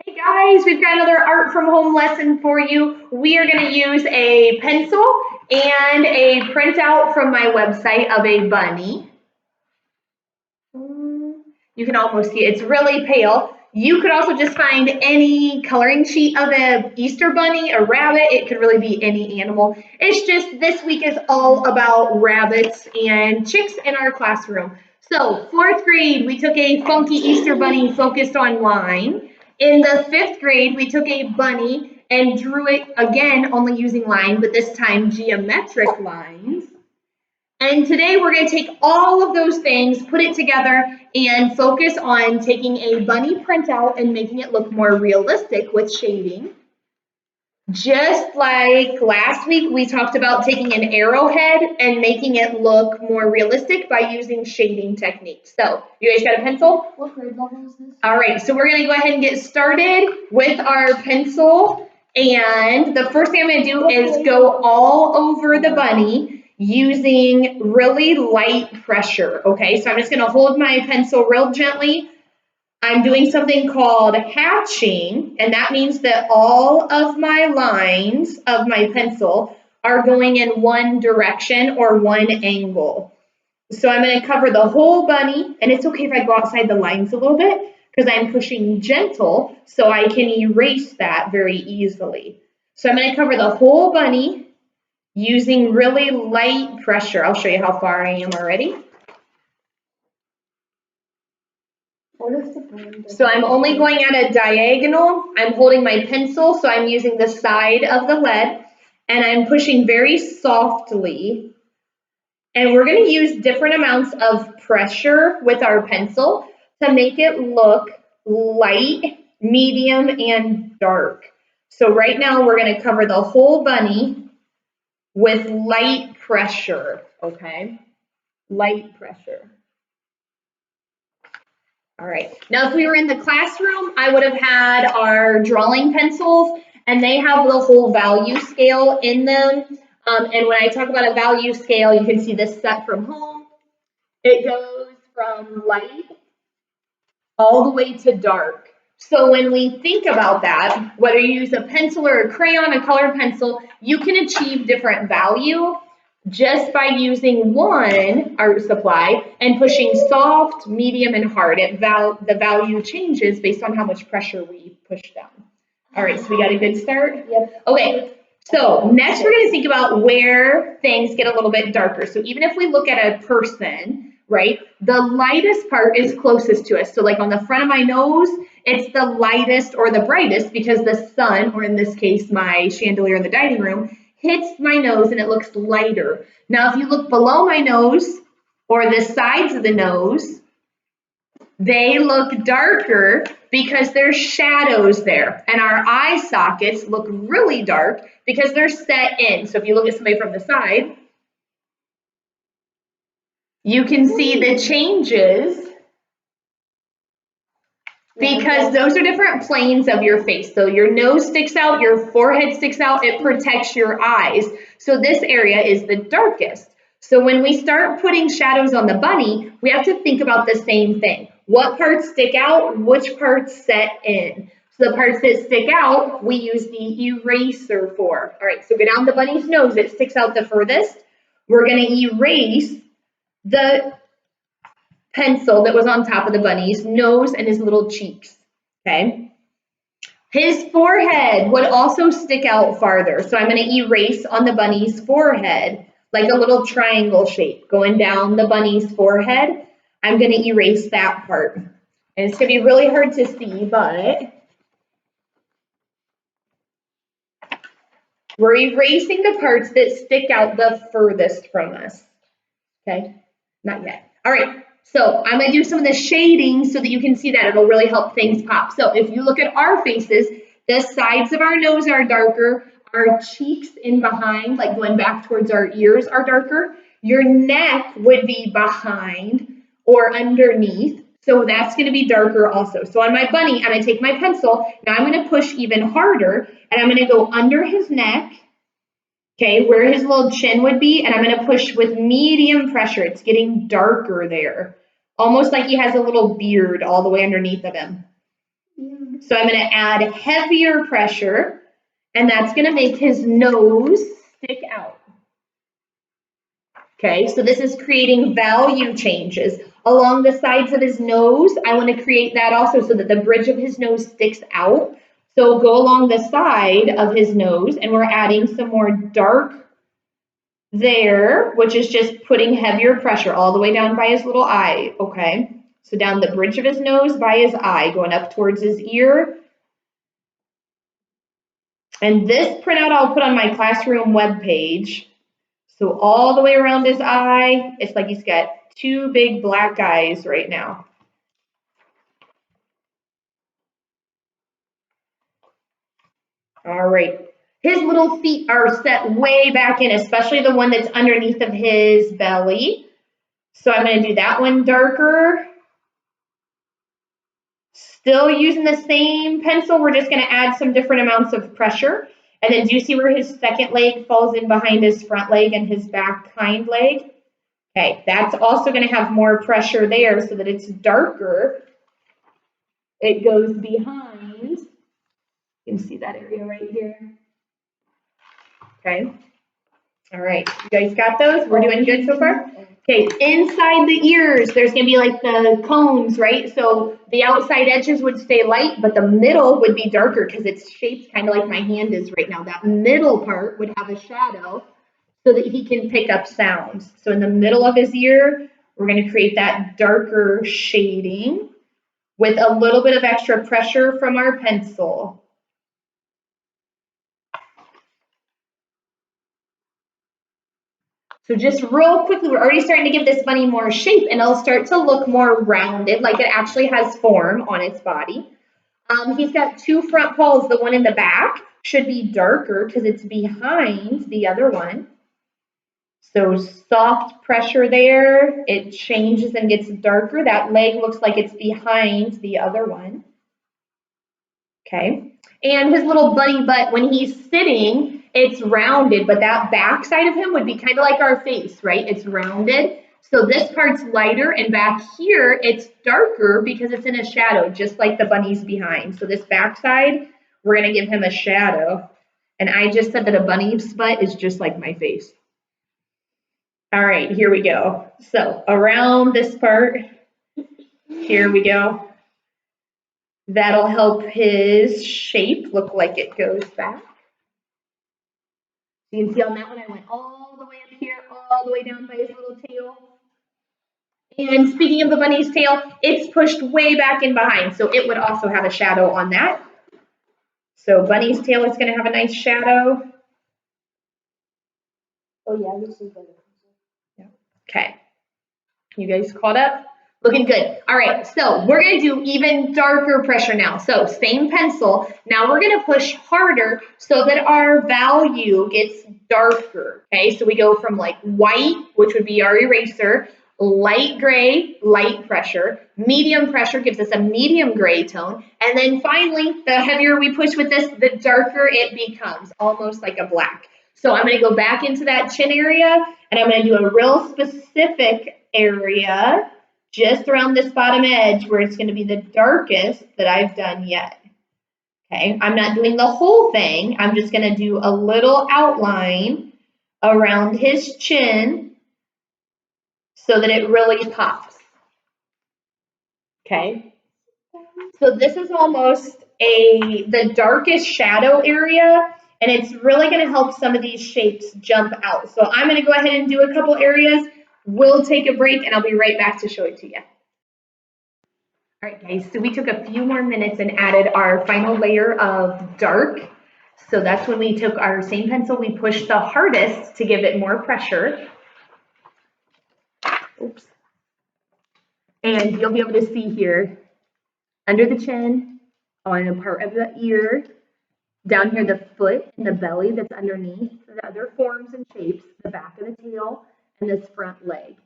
Hey guys, we've got another art from home lesson for you. We are going to use a pencil and a printout from my website of a bunny. You can almost see it. It's really pale. You could also just find any coloring sheet of an Easter bunny, a rabbit. It could really be any animal. It's just this week is all about rabbits and chicks in our classroom. So, fourth grade, we took a funky Easter bunny focused on line. In the fifth grade, we took a bunny and drew it again, only using line, but this time geometric lines. And today we're going to take all of those things, put it together, and focus on taking a bunny printout and making it look more realistic with shading. Just like last week, we talked about taking an arrowhead and making it look more realistic by using shading techniques. So, you guys got a pencil? What grade level is this? All right, so we're going to go ahead and get started with our pencil. And the first thing I'm going to do is go all over the bunny using really light pressure. Okay, so I'm just going to hold my pencil real gently. I'm doing something called hatching, and that means that all of my lines of my pencil are going in one direction or one angle. So I'm going to cover the whole bunny, and it's okay if I go outside the lines a little bit because I'm pushing gentle so I can erase that very easily. So I'm going to cover the whole bunny using really light pressure. I'll show you how far I am already. So I'm only going at a diagonal. I'm holding my pencil, so I'm using the side of the lead, and I'm pushing very softly. And we're going to use different amounts of pressure with our pencil to make it look light, medium, and dark. So right now we're going to cover the whole bunny with light pressure, okay? Light pressure. All right. Now, if we were in the classroom, I would have had our drawing pencils, and they have the whole value scale in them. And when I talk about a value scale, you can see this set from home. It goes from light all the way to dark. So when we think about that, whether you use a pencil or a crayon, a colored pencil, you can achieve different value just by using one art supply and pushing soft, medium, and hard. The value changes based on how much pressure we push down. All right, so we got a good start? Yep. Okay, so next we're going to think about where things get a little bit darker. So even if we look at a person, right, the lightest part is closest to us. So like on the front of my nose, it's the lightest or the brightest because the sun, or in this case, my chandelier in the dining room, hits my nose and it looks lighter. Now, if you look below my nose or the sides of the nose, they look darker because there's shadows there. And our eye sockets look really dark because they're set in. So if you look at somebody from the side, you can see the changes because those are different planes of your face. So your nose sticks out, your forehead sticks out, it protects your eyes. So this area is the darkest. So when we start putting shadows on the bunny, we have to think about the same thing. What parts stick out? Which parts set in? So the parts that stick out, we use the eraser for. All right, so go down the bunny's nose. It sticks out the furthest. We're going to erase the pencil that was on top of the bunny's nose and his little cheeks, okay? His forehead would also stick out farther. So I'm going to erase on the bunny's forehead, like a little triangle shape going down the bunny's forehead. I'm going to erase that part. And it's going to be really hard to see, but we're erasing the parts that stick out the furthest from us, okay? Not yet. All right. So I'm going to do some of the shading so that you can see that. It'll really help things pop. So if you look at our faces, the sides of our nose are darker. Our cheeks in behind, like going back towards our ears, are darker. Your neck would be behind or underneath. So that's going to be darker also. So on my bunny, I'm going to take my pencil. Now I'm going to push even harder, and I'm going to go under his neck. Okay, where his little chin would be, and I'm going to push with medium pressure. It's getting darker there, almost like he has a little beard all the way underneath of him. So I'm going to add heavier pressure, and that's going to make his nose stick out. Okay, so this is creating value changes. Along the sides of his nose, I want to create that also so that the bridge of his nose sticks out. So go along the side of his nose, and we're adding some more dark there, which is just putting heavier pressure all the way down by his little eye, okay? So down the bridge of his nose by his eye, going up towards his ear. And this printout I'll put on my classroom webpage. So all the way around his eye, it's like he's got two big black eyes right now. All right. His little feet are set way back in, especially the one that's underneath of his belly. So I'm going to do that one darker. Still using the same pencil, we're just going to add some different amounts of pressure. And then do you see where his second leg falls in behind his front leg and his back hind leg? Okay, that's also going to have more pressure there so that it's darker. It goes behind. You can see that area right here. Okay. All right, you guys got those? We're doing good so far? Okay, inside the ears, there's gonna be like the cones, right? So the outside edges would stay light, but the middle would be darker because it's shaped kind of like my hand is right now. That middle part would have a shadow so that he can pick up sounds. So in the middle of his ear, we're gonna create that darker shading with a little bit of extra pressure from our pencil. So just real quickly, we're already starting to give this bunny more shape, and it'll start to look more rounded, like it actually has form on its body. He's got two front paws. The one in the back should be darker because it's behind the other one. So soft pressure there, it changes and gets darker. That leg looks like it's behind the other one. Okay, and his little bunny butt, when he's sitting, it's rounded, but that back side of him would be kind of like our face, right? It's rounded. So this part's lighter, and back here, it's darker because it's in a shadow, just like the bunny's behind. So this back side, we're gonna give him a shadow. And I just said that a bunny's butt is just like my face. All right, here we go. So around this part, here we go. That'll help his shape look like it goes back. You can see on that one, I went all the way up here, all the way down by his little tail. And speaking of the bunny's tail, it's pushed way back in behind, so it would also have a shadow on that. So bunny's tail is going to have a nice shadow. Oh yeah, this is better. Yeah. Okay. You guys caught up? Looking good. All right, so we're going to do even darker pressure now. So same pencil. Now we're going to push harder so that our value gets darker. Okay, so we go from like white, which would be our eraser, light gray, light pressure, medium pressure gives us a medium gray tone, and then finally, the heavier we push with this, the darker it becomes, almost like a black. So I'm going to go back into that chin area, and I'm going to do a real specific area just around this bottom edge where it's going to be the darkest that I've done yet. Okay, I'm not doing the whole thing. I'm just going to do a little outline around his chin so that it really pops. Okay, so this is almost the darkest shadow area, and it's really going to help some of these shapes jump out. So I'm going to go ahead and do a couple areas. We'll take a break, and I'll be right back to show it to you. All right, guys, so we took a few more minutes and added our final layer of dark. So that's when we took our same pencil, we pushed the hardest to give it more pressure. Oops. And you'll be able to see here, under the chin, on a part of the ear, down here the foot and the belly that's underneath, the other forms and shapes, the back of the tail, and this front leg.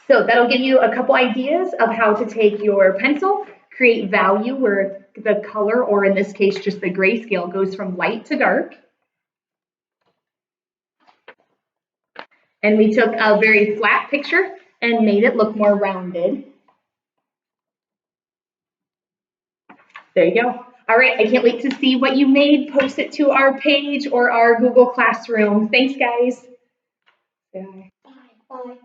So that'll give you a couple ideas of how to take your pencil, create value where the color, or in this case, just the grayscale, goes from light to dark. And we took a very flat picture and made it look more rounded. There you go. All right, I can't wait to see what you made. Post it to our page or our Google Classroom. Thanks, guys. Bye. Bye.